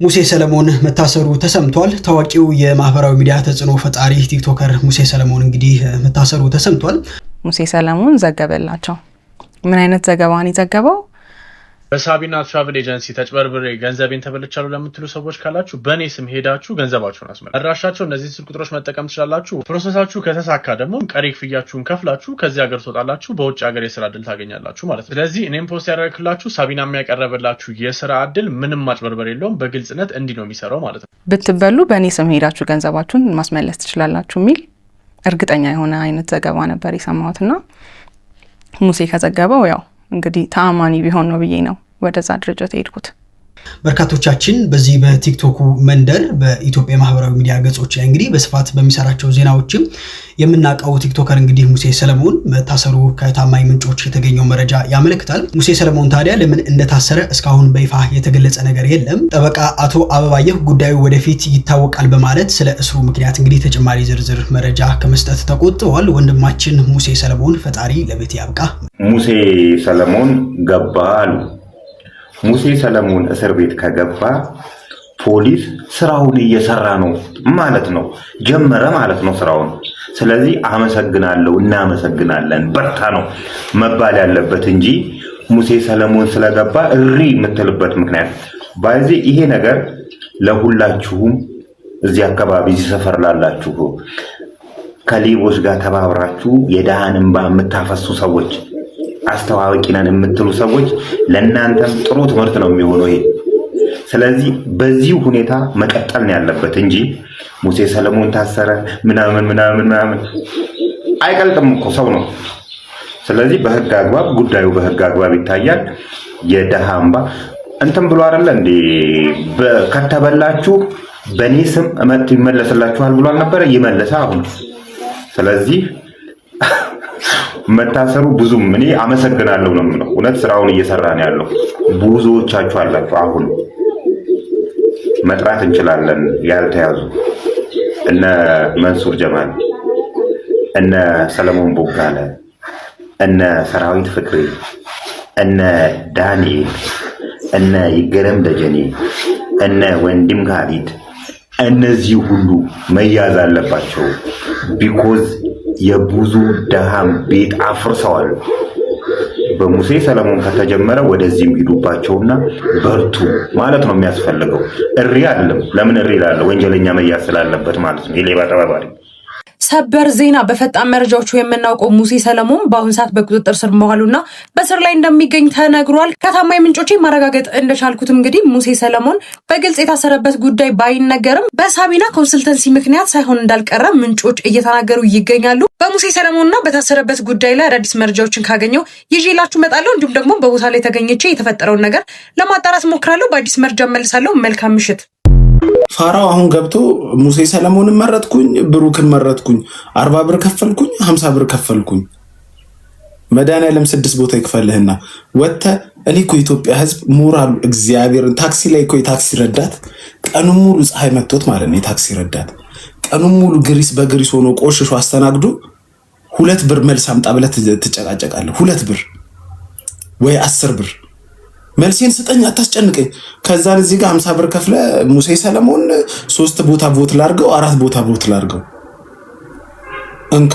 ሙሴ ሰለሞን መታሰሩ ተሰምቷል። ታዋቂው የማህበራዊ ሚዲያ ተጽዕኖ ፈጣሪ ቲክቶከር ሙሴ ሰለሞን እንግዲህ መታሰሩ ተሰምቷል። ሙሴ ሰለሞን ዘገበላቸው። ምን አይነት ዘገባን ይዘገበው? በሳቢና ትራቨል ኤጀንሲ ተጭበርብሬ ገንዘቤን ተበልቻለሁ ለምትሉ ሰዎች ካላችሁ በኔ ስም ሄዳችሁ ገንዘባችሁን አስመልሱ። አድራሻቸው እነዚህ ስልክ ቁጥሮች መጠቀም ትችላላችሁ። ፕሮሰሳችሁ ከተሳካ ደግሞ ቀሪ ክፍያችሁን ከፍላችሁ ከዚህ ሀገር ትወጣላችሁ፣ በውጭ ሀገር የስራ እድል ታገኛላችሁ ማለት ነው። ስለዚህ እኔም ፖስት ያደረግላችሁ ሳቢና የሚያቀርብላችሁ የስራ እድል ምንም ማጭበርበር የለውም፣ በግልጽነት እንዲህ ነው የሚሰራው ማለት ነው። ብትበሉ በኔ ስም ሄዳችሁ ገንዘባችሁን ማስመለስ ትችላላችሁ የሚል እርግጠኛ የሆነ አይነት ዘገባ ነበር የሰማሁትና ሙሴ ከዘገበው ያው እንግዲህ ተአማኒ ቢሆን ነው ብዬ ነው ወደዛ ድርጅት ሄድኩት። በርካቶቻችን በዚህ በቲክቶክ መንደር በኢትዮጵያ ማህበራዊ ሚዲያ ገጾች ላይ እንግዲህ በስፋት በሚሰራቸው ዜናዎችም የምናውቀው ቲክቶከር እንግዲህ ሙሴ ሰለሞን መታሰሩ ከታማኝ ምንጮች የተገኘው መረጃ ያመለክታል። ሙሴ ሰለሞን ታዲያ ለምን እንደታሰረ እስካሁን በይፋ የተገለጸ ነገር የለም። ጠበቃ አቶ አበባየሁ ጉዳዩ ወደፊት ይታወቃል በማለት ስለ እስሩ ምክንያት እንግዲህ ተጨማሪ ዝርዝር መረጃ ከመስጠት ተቆጥበዋል። ወንድማችን ሙሴ ሰለሞን ፈጣሪ ለቤት ያብቃ። ሙሴ ሰለሞን ገባል። ሙሴ ሰለሞን እስር ቤት ከገባ ፖሊስ ስራውን እየሰራ ነው ማለት ነው፣ ጀመረ ማለት ነው ስራውን። ስለዚህ አመሰግናለሁ፣ እናመሰግናለን፣ በርታ ነው መባል ያለበት እንጂ ሙሴ ሰለሞን ስለገባ እሪ የምትልበት ምክንያት ባይዚ ይሄ ነገር ለሁላችሁም እዚህ አካባቢ እዚህ ሰፈር ላላችሁ ከሌቦች ጋር ተባብራችሁ የደሃን እንባ የምታፈሱ ሰዎች አስተዋወቂ ነን የምትሉ ሰዎች ለእናንተም ጥሩ ትምህርት ነው የሚሆነው ይሄ። ስለዚህ በዚህ ሁኔታ መቀጠል ነው ያለበት እንጂ ሙሴ ሰለሞን ታሰረ ምናምን አይቀልጥም እኮ ሰው ነው። ስለዚህ በህግ አግባብ ጉዳዩ በህግ አግባብ ይታያል። የደሃ እንባ እንትን ብሎ አይደለ እንዴ ከተበላችሁ በኔ ስም እመት ይመለስላችኋል ብሎ አልነበረ? ይመለሳ አሁን። ስለዚህ መታሰሩ ብዙም እኔ አመሰግናለሁ ነው የምለው። እውነት ስራውን እየሰራ ነው ያለው። ብዙዎቻችሁ አላችሁ። አሁን መጥራት እንችላለን ያልተያዙ እነ መንሱር ጀማል፣ እነ ሰለሞን ቦጋለ፣ እነ ሰራዊት ፍቅሬ፣ እነ ዳንኤል፣ እነ ይገረም ደጀኔ፣ እነ ወንድም ካሊድ፣ እነዚህ ሁሉ መያዝ አለባቸው። ቢኮዝ የብዙ ደሃም ቤት አፍርሰዋል። በሙሴ ሰለሞን ከተጀመረ ወደዚህም ሂዱባቸውና በርቱ ማለት ነው የሚያስፈልገው። እሪ አይደለም። ለምን እሪ ይላል? ወንጀለኛ መያዝ ስላለበት ማለት ነው። የሌባ ተባባሪ። ሰበር ዜና በፈጣን መረጃዎቹ የምናውቀው ሙሴ ሰለሞን በአሁን ሰዓት በቁጥጥር ስር መዋሉና በስር ላይ እንደሚገኝ ተነግሯል። ከታማኝ ምንጮች ማረጋገጥ እንደቻልኩት እንግዲህ ሙሴ ሰለሞን በግልጽ የታሰረበት ጉዳይ ባይነገርም በሳቢና ኮንሰልተንሲ ምክንያት ሳይሆን እንዳልቀረ ምንጮች እየተናገሩ ይገኛሉ። በሙሴ ሰለሞንና በታሰረበት ጉዳይ ላይ አዳዲስ መረጃዎችን ካገኘው ይዤላችሁ እመጣለሁ። እንዲሁም ደግሞ በቦታ ላይ ተገኝቼ የተፈጠረውን ነገር ለማጣራት ሞክራለሁ። በአዲስ መረጃ እመልሳለሁ። መልካም ምሽት። ፋራው አሁን ገብቶ ሙሴ ሰለሞንን መረጥኩኝ፣ ብሩክን መረጥኩኝ፣ 40 ብር ከፈልኩኝ፣ 50 ብር ከፈልኩኝ፣ መድኃኒዓለም 6 ቦታ ይክፈልህና ወጥተ እኔ እኮ ኢትዮጵያ ህዝብ ሞራሉ እግዚአብሔርን ታክሲ ላይ እኮ የታክሲ ረዳት ቀኑን ሙሉ ፀሐይ መጥቶት ማለት ነው። የታክሲ ረዳት ቀኑን ሙሉ ግሪስ በግሪስ ሆኖ ቆሽሾ አስተናግዶ 2 ብር መልስ አምጣ ብለህ ትጨቃጨቃለህ። 2 ብር ወይ 10 ብር መልሴን ስጠኝ፣ አታስጨንቀኝ። ከዛን እዚህ ጋር 50 ብር ከፍለ ሙሴ ሰለሞን 3 ቦታ ቦት ላርገው፣ 4 ቦታ ቦት ላርገው እንካ